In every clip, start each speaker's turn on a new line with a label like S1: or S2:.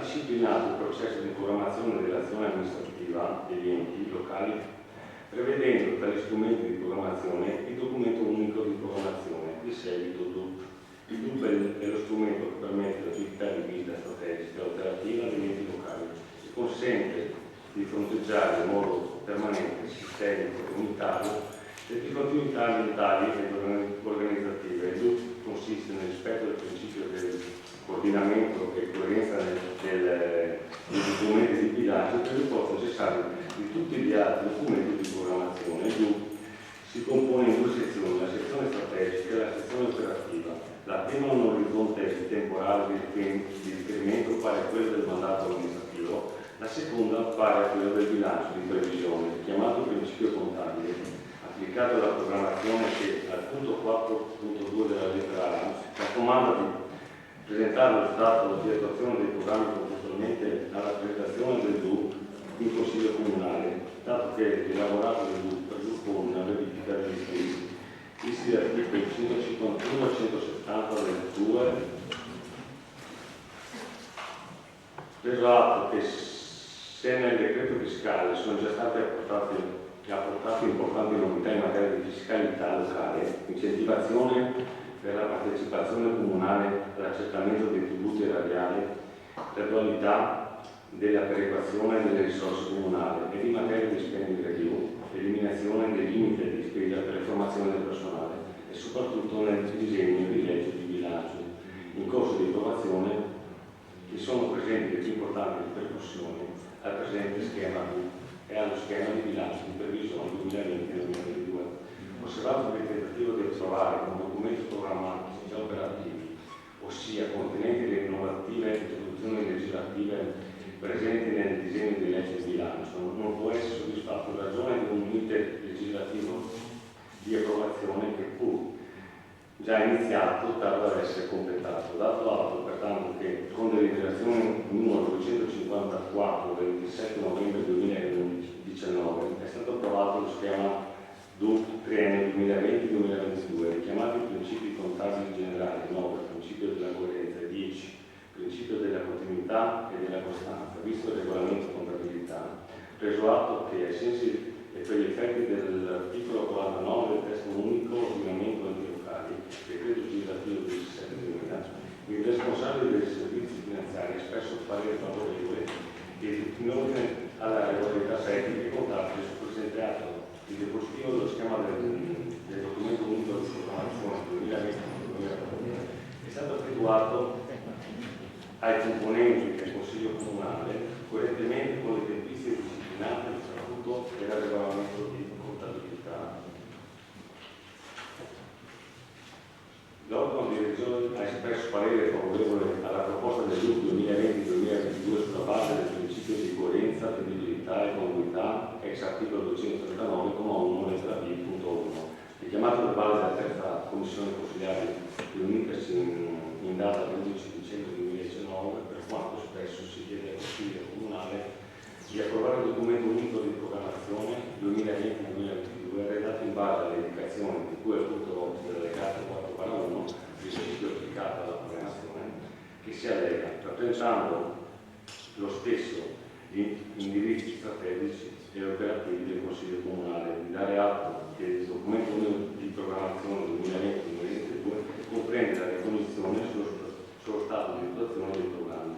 S1: disciplinato il processo di programmazione dell'azione amministrativa degli enti locali, prevedendo tra gli strumenti di programmazione il documento unico di programmazione, di seguito DUP. Il DUP è lo strumento che permette l'attività di guida strategica e operativa degli enti locali e consente di fronteggiare in modo permanente, sistemico e unitario le discontinuità ambientali e organizzative. Il DUP consiste nel rispetto del principio del coordinamento e coerenza degli strumenti di bilancio per il presupposto necessario di tutti gli altri documenti di programmazione. Il DUP si compone in due sezioni, la sezione strategica e la sezione operativa. La prima ha un orizzonte temporale di riferimento pari a quello del mandato amministrativo, la seconda pari a quello del bilancio di previsione, chiamato principio contabile, applicato alla programmazione che al punto 4.2 della lettera A raccomanda di presentare lo stato di attuazione dei programmi contestualmente alla presentazione del DUP in Consiglio Comunale, dato che l'elaborato del DUP presuppone una verifica degli iscritti, visti gli articoli 151 e 170 del TUE, preso atto che se nel decreto fiscale sono già state apportate importanti novità in materia di fiscalità locale, incentivazione per la partecipazione comunale all'accertamento dei tributi erariali, gradualità della perequazione delle risorse comunali e in materia di spending review, eliminazione dei limiti di spesa per le formazioni del personale e soprattutto nel disegno di legge di bilancio in corso di approvazione che sono presenti le più importanti ripercussioni al presente schema e allo schema di bilancio di previsione 2020-2022. Osservato il tentativo di approvare un documento programmatico già operativi, ossia contenenti le innovative introduzioni legislative presenti nel disegno di legge di bilancio, non può essere soddisfatto in ragione di un limite legislativo di approvazione che fu già iniziato tarda ad essere completato. Dato atto pertanto che con deliberazione numero 254 del 27 novembre 2019 è stato approvato lo schema DUP triennio 2020-2022, richiamati i principi contabili generali 9, principio della coerenza, 10, principio della continuità e della costanza, visto il regolamento contabilità, preso atto che ai sensi e per gli effetti dell'articolo 49 del testo unico ordinamento enti locali, decreto legislativo 17/2000, il responsabile dei servizi finanziari ha espresso parere favorevole e in ordine alla regolarità tecnica e contabile sul presente atto. Il depositivo dello schema del documento unico di programmazione 2020-2022 è stato effettuato ai componenti del Consiglio Comunale coerentemente con le tempistiche disciplinate del Statuto e del regolamento di contabilità. L'organo di revisione ha espresso parere favorevole alla proposta del DUP 2020-2022 sulla base del principio di coerenza, attendibilità e congruità ex articolo 239,1 lettera B.1, richiamato verbale della terza commissione consiliare riunitasi in data 11 dicembre 2019, per quanto spesso si chiede al Consiglio Comunale di approvare il documento unico di programmazione 2020-2022 redatto in base alle indicazioni di cui è appunto delegato 4/1, principio applicato alla programmazione, che si allega, rappresentando lo stesso gli indirizzi strategici e operativi del Consiglio Comunale, di dare atto che il documento unico di programmazione 2020-2022 comprende la ricognizione sullo stato di attuazione dei programmi,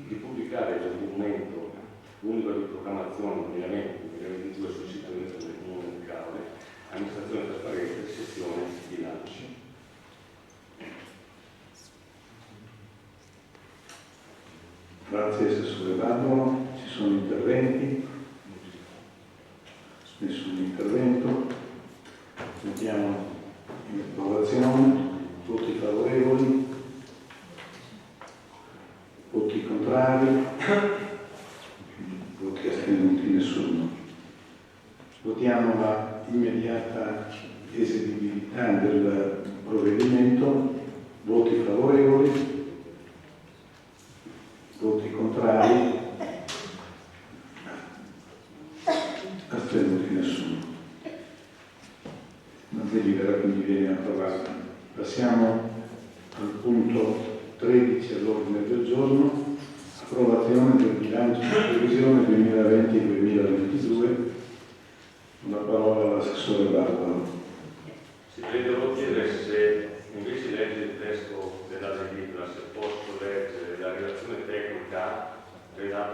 S1: di pubblicare il documento unico di programmazione 2020-2022 sul sito internet del Comune di Caore, amministrazione trasparente, sezione bilancio.
S2: Grazie Assessore Babolo. Ci sono interventi? Nessun intervento. Mettiamo in approvazione. Voti favorevoli? Voti contrari? Voti astenuti? Nessuno. Votiamo la immediata eseguibilità del provvedimento. Voti favorevoli? Voti contrari? Astenuti? Nessuno. La delibera quindi viene approvata. Passiamo al punto 13 all'ordine del giorno, approvazione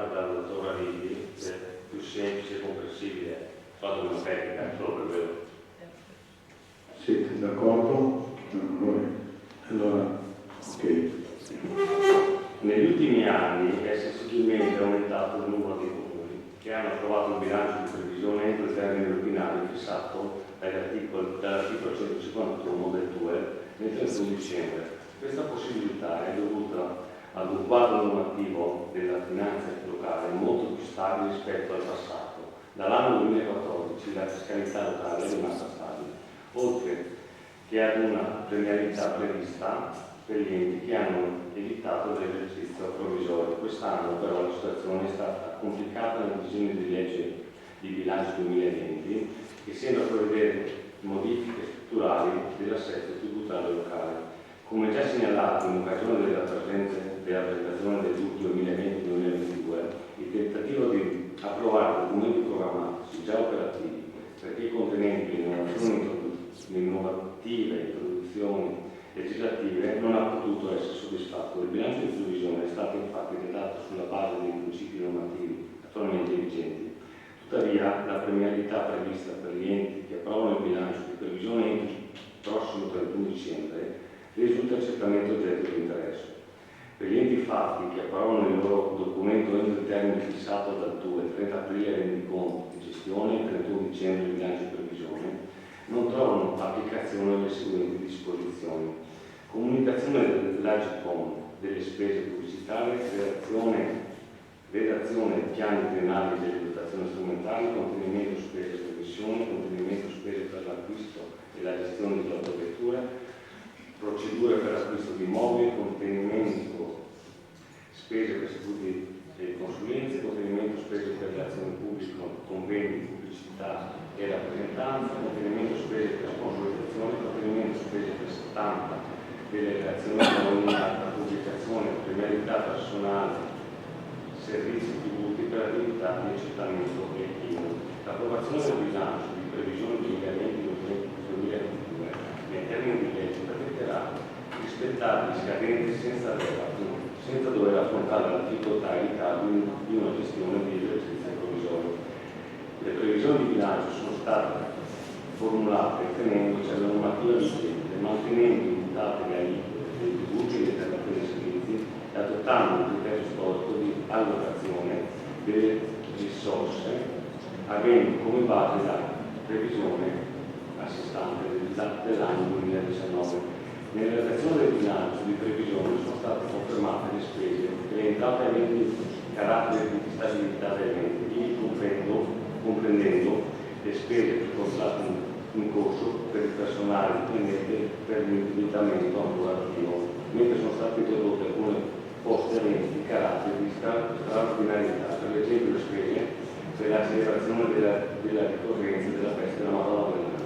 S1: spiegata dal dottor Arrighi, che è più semplice e comprensibile, fatto una tecnica, solo per quello.
S2: Siete d'accordo? Allora, ok.
S1: Negli ultimi anni è sensibilmente aumentato il numero di comuni che hanno approvato un bilancio di previsione entro il termine ordinario fissato dall'articolo 151 del 2 nel 31 dicembre. Questa possibilità è dovuta ad un quadro normativo della finanza locale molto più stabile rispetto al passato. Dall'anno 2014 la fiscalità locale è rimasta stabile, oltre che ad una premialità prevista per gli enti che hanno evitato l'esercizio provvisorio. Quest'anno però la situazione è stata complicata nel disegno di legge di bilancio 2020 che sembra prevedere modifiche strutturali dell'assetto tributario locale. Come già segnalato in occasione della presentazione del 2020-2022, il tentativo di approvare documenti programmatici già operativi perché contenenti innovative introduzioni legislative non ha potuto essere soddisfatto. Il bilancio di previsione è stato infatti redatto sulla base dei principi normativi attualmente vigenti. Tuttavia, la premialità prevista per gli enti che approvano il bilancio di previsione entro il prossimo 31 dicembre risulta certamente oggetto di interesse. Per gli enti fatti che approvano il loro documento entro il termine fissato dal 2, 30 aprile rendiconto di gestione e 31 dicembre il bilancio di previsione, non trovano applicazione le seguenti disposizioni: comunicazione dell'Agcom delle spese pubblicitarie, redazione dei piani triennali delle dotazioni strumentali, contenimento spese per missione, contenimento spese per l'acquisto e la gestione di autovetture, procedure per l'acquisto di immobili, contenimento spese per istituti e consulenze, contenimento spese per le azioni pubbliche, convegni, pubblicità e rappresentanza, contenimento spese per sponsorizzazione, contenimento spese per stampa delle relazioni della pubblicazione, premialità personale, servizi tributi per attività di accertamento e IVA. L'approvazione del bilancio di previsione 2020-2022 nei termini di legge permetterà di rispettare le scadenze senza dover affrontare la difficoltà e i ritardi di una gestione di esercizio provvisorio. Le previsioni di bilancio sono state formulate tenendoci alla normativa vigente, mantenendo intatte le aliquote dei tributi e delle tariffe dei servizi e adottando un criterio storico di allocazione delle risorse avendo come base la previsione assistante dell'anno 2019. Nella redazione del bilancio di previsione sono state confermate le spese e le entrate aventi carattere di stabilità dell'ente, comprendendo le spese per contratti in corso per il personale dipendente per l'indebitamento ancora attivo, mentre sono state introdotte alcune poste aventi carattere di straordinarietà, per esempio le spese per l'accelerazione della ricorrenza della festa della Madonna dell'anno.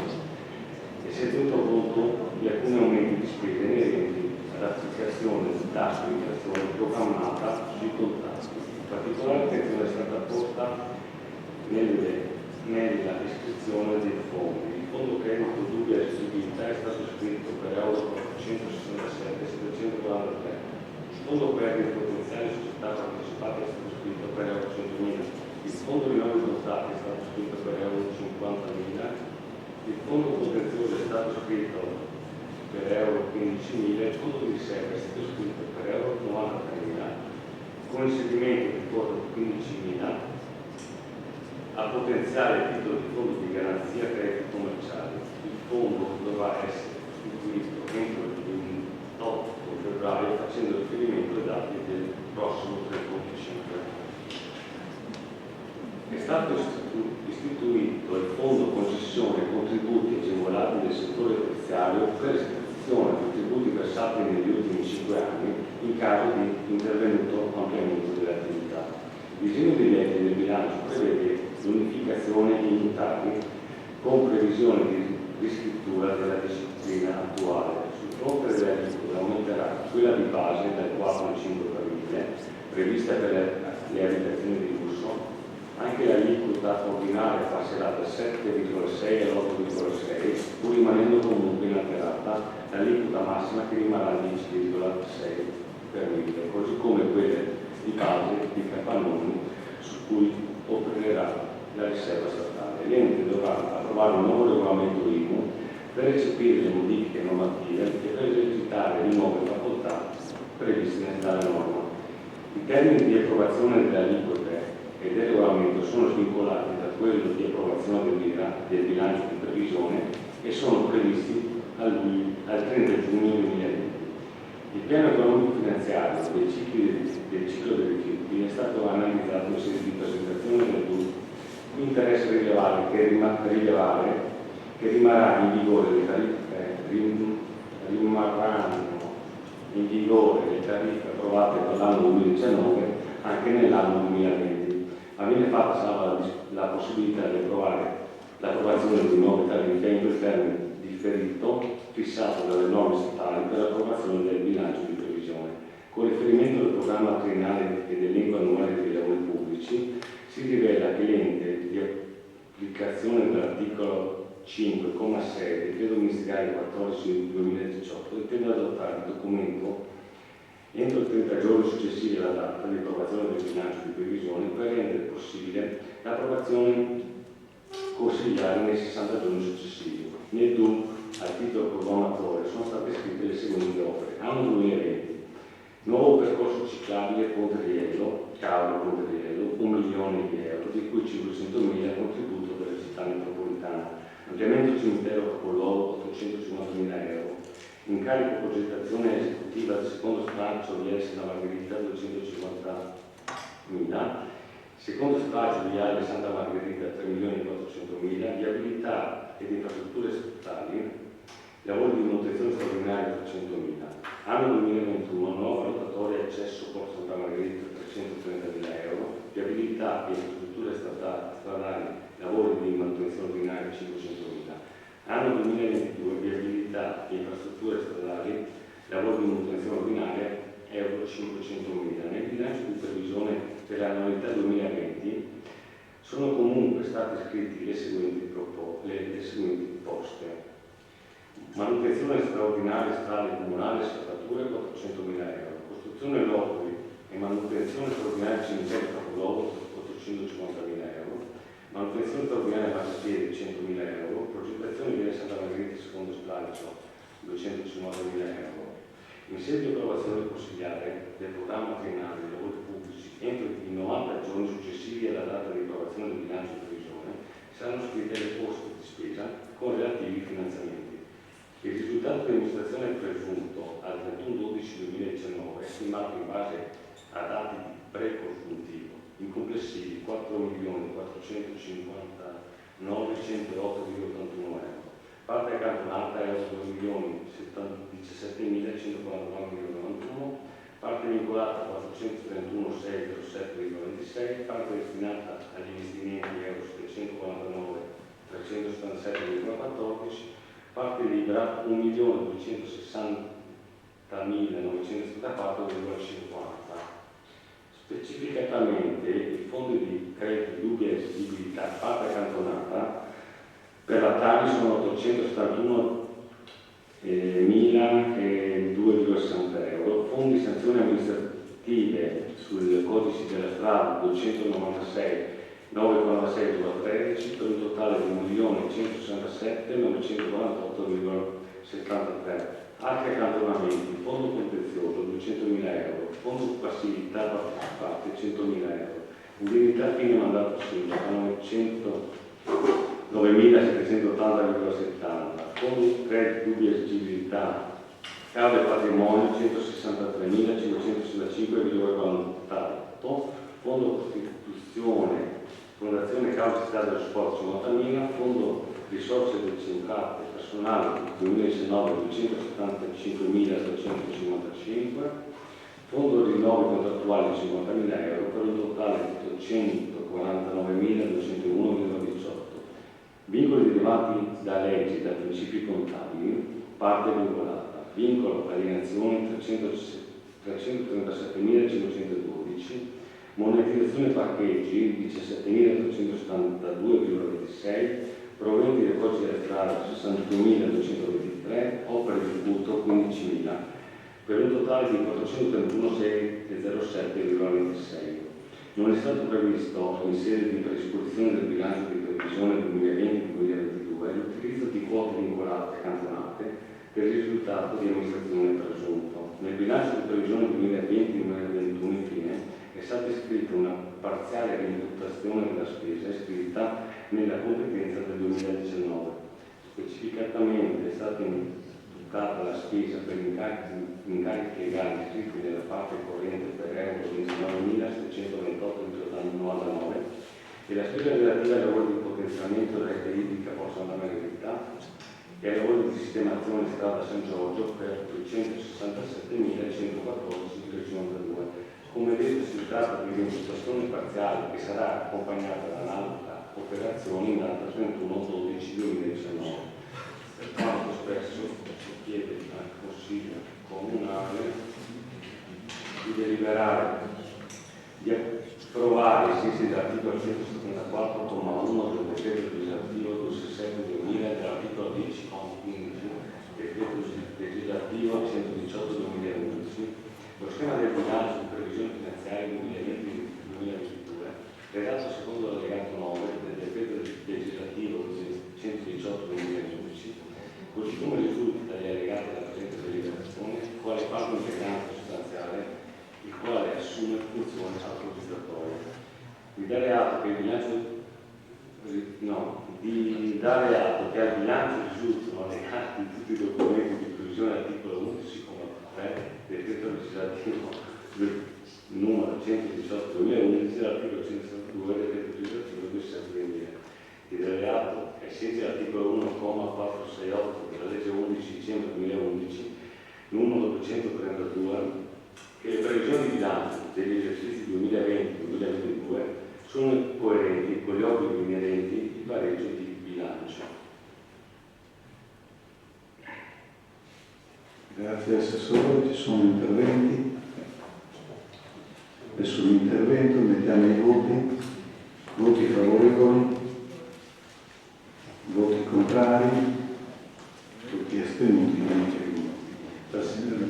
S1: E si è tenuto conto di alcuni aumenti di spese inerenti all'applicazione di tasse di inflazione programmata sui contratti. Particolare attenzione è stata posta nella descrizione dei fondi. Il fondo credito dubbia esigibile è stato scritto per euro 467.743. Il fondo perdite potenziali società partecipate è stato scritto per euro 100.000. Il fondo rinnovi dotati è stato scritto per euro 50.000. Il fondo contenzioso è stato scritto per euro 15.000. Il fondo di riserva è stato scritto per euro 93.000. Con il segmento di quota 15.000 a potenziale titolo di fondo di garanzia crediti commerciali. Il fondo dovrà essere costituito entro il 28 febbraio facendo riferimento ai dati del prossimo 31 dicembre. È stato istituito il fondo concessione e contributi agevolati del settore terziario per l'esecuzione dei tributi versati negli ultimi 5 anni in caso di intervenuto ampliamento delle attività. Il disegno di legge del bilancio prevede l'unificazione in unitari con previsione di riscrittura della disciplina attuale. Sul fronte delle aliquote aumenterà quella di base dal 4 al 5%, prevista per le abitazioni di lusso. Anche l'aliquota ordinaria passerà dal 7,6 all'8,6, pur rimanendo comunque inalterata l'aliquota massima che rimarrà al 10,6 per mille, così come quelle di fase di capannoni su cui opererà la riserva statale. L'ente dovrà approvare un nuovo regolamento IMU per recepire le modifiche normative e per esercitare le nuove facoltà previste dalla norma. I termini di approvazione delle aliquote e del regolamento sono svincolati da quello di approvazione del bilancio di previsione e sono previsti al 30 giugno 2020. Il piano economico finanziario del ciclo dei rifiuti è stato analizzato in sede di presentazione del DUC. Mi interessa rilevare che rimarrà in vigore le tariffe approvate per l'anno 2019 anche nell'anno 2020, ma viene fatta salva la possibilità di approvare l'approvazione di nuove tariffe entro il termine differito fissato dalle norme statali per l'approvazione del bilancio di previsione. Con riferimento al programma triennale ed elenco annuale dei lavori pubblici, si rivela che l'ente di applicazione dell'articolo 5,6 del decreto ministeriale 14/2018 intende adottare il documento entro il 30 giorni successivi alla data di approvazione del bilancio di previsione per rendere possibile l'approvazione consigliare nei 60 giorni successivi. Nel DUC, al titolo programmatore, sono state scritte le seguenti opere. Anno 2020, nuovo percorso ciclabile Ponte Riello, Cavolo Ponte Riello, 1 milione di euro, di cui 500.000 contributo della città metropolitana. Ampliamento cimitero Capoluogo, 850.000 euro. Incarico progettazione esecutiva del secondo stralcio di Santa Margherita, 250.000. Secondo stralcio di Ale Santa Margherita, 3.400.000. Viabilità ed infrastrutture statali, lavori di manutenzione straordinaria, 300.000. Anno 2021, nuova rotatoria accesso Porto Santa Margherita, 330.000 euro. Viabilità e infrastrutture stradali, lavori di manutenzione ordinaria, 500.000. Anno 2022, viabilità e infrastrutture stradali, lavori di manutenzione ordinaria, euro 500.000. Nel bilancio di previsione per l'annualità 2020 sono comunque state iscritte le seguenti poste. Manutenzione straordinaria strade comunali, scartature, 400.000 euro. Costruzione locali e manutenzione straordinaria cimitero capoluogo, 850.000 euro. Manutenzione straordinaria marciapiede, 100.000 euro. Progettazione di Santa Margherita secondo stralcio, 250.000 euro. In sede di approvazione consigliare del programma triennale dei lavori pubblici entro i 90 giorni successivi alla data di approvazione del bilancio di previsione saranno scritte le poste di spesa con relativi finanziamenti. Il risultato di amministrazione presunto al 31/12/2019 è stimato in base a dati di pre-consuntivo in complessivi 4.459.108,81 euro. Parte accantonata è 8.017.149,91, parte vincolata 431.607,26, parte destinata agli investimenti euro 749.377,14, parte libera 1.260.974,50. Specificatamente il fondo di credito di dubbia esigibilità, parte accantonata, per la TARI sono 871.002,60 euro, fondi sanzioni amministrative sul codice della strada 296.946,13 per un totale di 1.167.948,73. Altri accantonamenti, fondo contenzioso 200.000 euro, fondo passività partecipate 100.000 euro, indennità fine mandato sindaco 9.780,70, fondo credito dubbia esigibilità cave patrimonio 163.565,48, fondo costituzione fondazione causa città dello sport 50.000, fondo risorse decentrate personale 2019 275.255, fondo rinnovi contrattuali 50.000 euro per un totale di 849.201,18. Vincoli derivanti da leggi, da principi contabili, parte vincolata. Vincolo alienazione 337.512, monetizzazione parcheggi 17.372,26, proventi del codice della strada 62.223, opere di culto 15.000, per un totale di 431.607,26. Non è stato previsto, in sede di predisposizione del bilancio di previsione 2020-2022, l'utilizzo di quote vincolate cantonate per il risultato di amministrazione presunto. Nel bilancio di previsione 2020-2021, infine, è stata iscritta una parziale rimputazione della spesa iscritta nella competenza del 2019. Specificatamente è stata imputata la spesa per incarichi legali iscritti nella parte corrente per euro 29.728,99 e la spesa relativa ai lavori di potenziamento della rete idrica Porto Santa Margherita e ai lavori di sistemazione strada San Giorgio per 267.114,52. Come detto, si tratta di un'imputazione parziale che sarà accompagnata da un'altra operazione in data 31/12/2019. Per quanto spesso si chiede al Consiglio Comunale di deliberare, di approvare ai sensi dell'articolo 174,1 del decreto legislativo 267/2000 e dell'articolo 10,15 del decreto legislativo 118/2011 lo schema del bilancio di previsione finanziaria 2020-2022, redatto secondo l'allegato 9 del decreto legislativo 118/2011, così come risulta dagli allegati della presente deliberazione, quale parte integrante sostanziale, il quale assume funzione autorizzatoria. Di dare atto che al bilancio risultano allegati tutti i documenti di previsione dell'articolo 11,3 decreto legislativo numero 118/2011 dell'articolo 162 del decreto legislativo 27/2000. Di dare atto che ai sensi dell'articolo 1,468 della legge 11 dicembre 2011 numero 232 che le previsioni di bilancio degli esercizi 2020-2022 sono coerenti con gli obblighi inerenti al pareggio di bilancio.
S2: Grazie Assessore, ci sono interventi? E sull'intervento mettiamo i voti. Voti favorevoli, voti contrari, voti astenuti, neanche uno.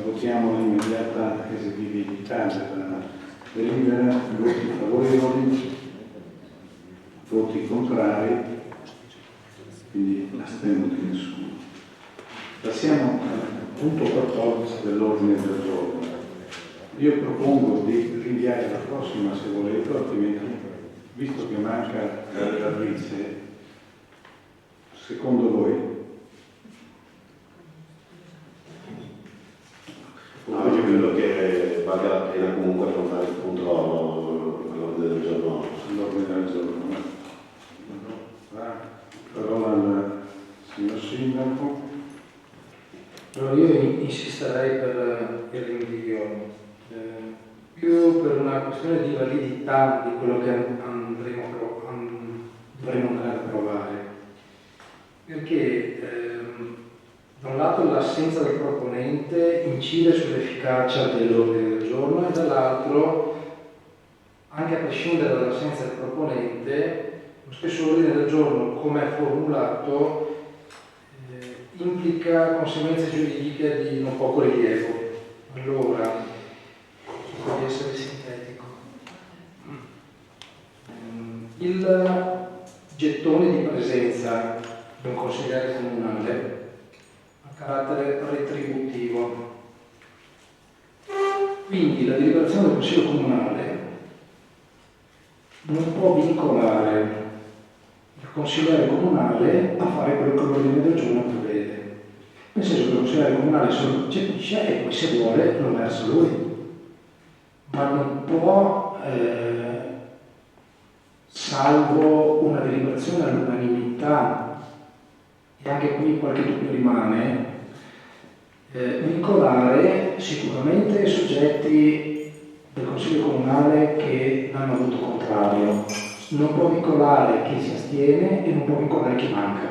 S2: Votiamo l'immediata eseguibilità della delibera, voti favorevoli, voti contrari, quindi astenuti nessuno. Passiamo al punto 14 dell'ordine del giorno. Io propongo di rinviare la prossima se volete, altrimenti, visto che manca la relatrice, secondo voi?
S3: No, io credo che valga la pena comunque affrontare il punto all'ordine del giorno.
S2: All'ordine del giorno. Parola al signor Sindaco.
S4: Allora io insisterei per il rinvio, più per una questione di validità di quello che dovremo andare a provare, perché da un lato l'assenza del proponente incide sull'efficacia dell'ordine del giorno e dall'altro, anche a prescindere dall'assenza del proponente, lo stesso ordine del giorno come è formulato implica conseguenze giuridiche di non poco rilievo. Allora, cerco di essere sintetico. Il gettone di presenza di un consigliere comunale ha carattere retributivo. Quindi la deliberazione del Consiglio Comunale non può vincolare il consigliere comunale a fare quello che l'ordine del giorno prevede, nel senso che il consigliere comunale se lo percepisce e poi se vuole lo versa lui, ma non può, salvo una deliberazione all'unanimità, e anche qui qualche dubbio rimane, vincolare sicuramente i soggetti del Consiglio Comunale che hanno voto contrario. Non può vincolare chi si astiene e non può vincolare chi manca.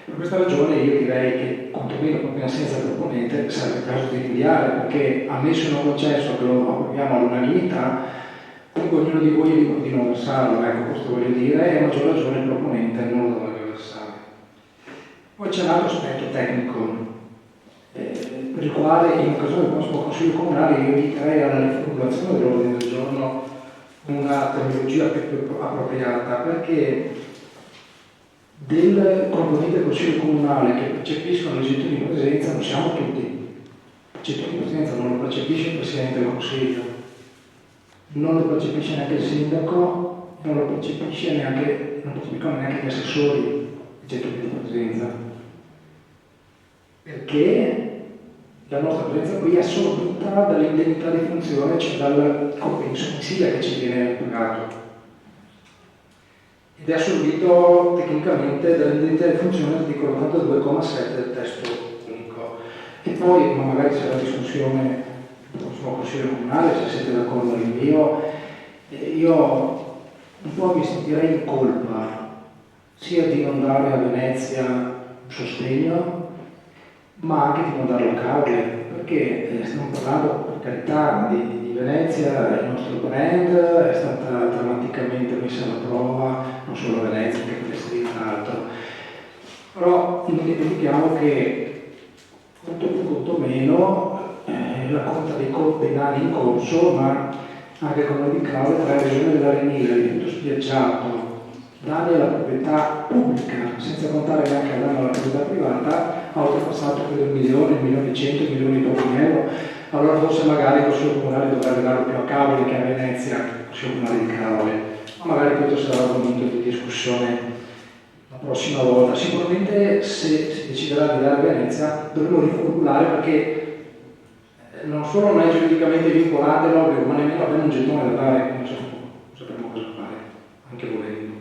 S4: Per questa ragione io direi che, quantomeno proprio in assenza del proponente, sarebbe il caso di rinviare, perché ammesso non concesso che lo approviamo all'unanimità, comunque ognuno di voi è libero di non versarlo, ecco, questo voglio dire, e a maggior ragione il proponente non lo dovrebbe versare. Poi c'è un altro aspetto tecnico, per il quale in occasione del prossimo Consiglio Comunale io inviterei alla riformulazione dell'ordine del giorno una terminologia più appropriata, perché del componente del Consiglio Comunale che percepiscono il gettito di presenza non siamo tutti. Il gettito di presenza non lo percepisce il Presidente del Consiglio, non lo percepisce neanche il Sindaco, non lo percepisce neanche, non percepiscono neanche gli assessori il gettito di presenza. Perché la nostra presenza qui è assorbita dall'indennità di funzione, cioè dal compenso mensile che ci viene pagato. Ed è assorbito tecnicamente dall'indennità di funzione dell'articolo 92,7 del testo unico. E poi, ma magari c'è la discussione del prossimo Consiglio Comunale, se siete d'accordo all'invio, io un po' mi sentirei in colpa sia di non dare a Venezia un sostegno, ma anche di non darlo a cavole, perché stiamo parlando, per carità, di Venezia, il nostro brand è stata drammaticamente messa alla prova, non solo a Venezia, anche Trieste tra l'altro. Però non dimentichiamo che, quanto più quanto meno, la conta dei danni in corso, ma anche come di causa tra la regione dell'Arenile, rifiuto spiaggiato, danni alla proprietà pubblica, senza contare neanche il danno alla proprietà privata, ha oltrepassato per 1 milione, 1 milione e 100, 1 milioni di euro. Allora forse magari il Consiglio Comunale dovrebbe darlo più a Cavoli che a Venezia, il Consiglio Comunale di Cavoli. Ma magari questo sarà l'argomento di discussione la prossima volta. Sicuramente se si deciderà di dare a Venezia dovremo riformulare, perché non solo non è giuridicamente vincolante l'obbligo, ma nemmeno abbiamo un gettone da dare, non sapremo cosa fare, anche volendo.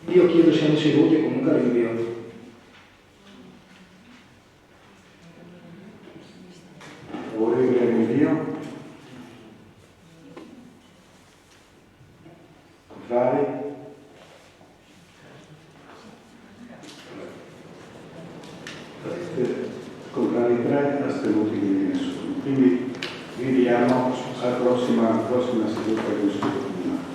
S4: Io chiedo siamo seduti e comunque rinvio.
S2: Favorevole all'invio? Contrari? Contrari 3, astenuti di nessuno. Quindi rinviamo alla prossima seduta del Consiglio Comunale.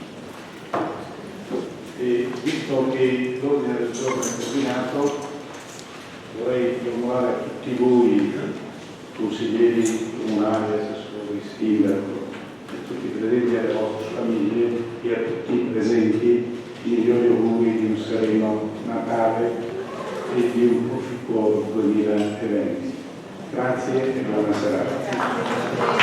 S2: E visto che l'ordine del giorno è terminato, vorrei formulare a tutti voi, consiglieri comunali, assessori, sindaco, a tutti i presenti e alle vostre famiglie e a tutti i presenti i migliori auguri di un sereno Natale e di un proficuo 2020. Grazie e buona serata.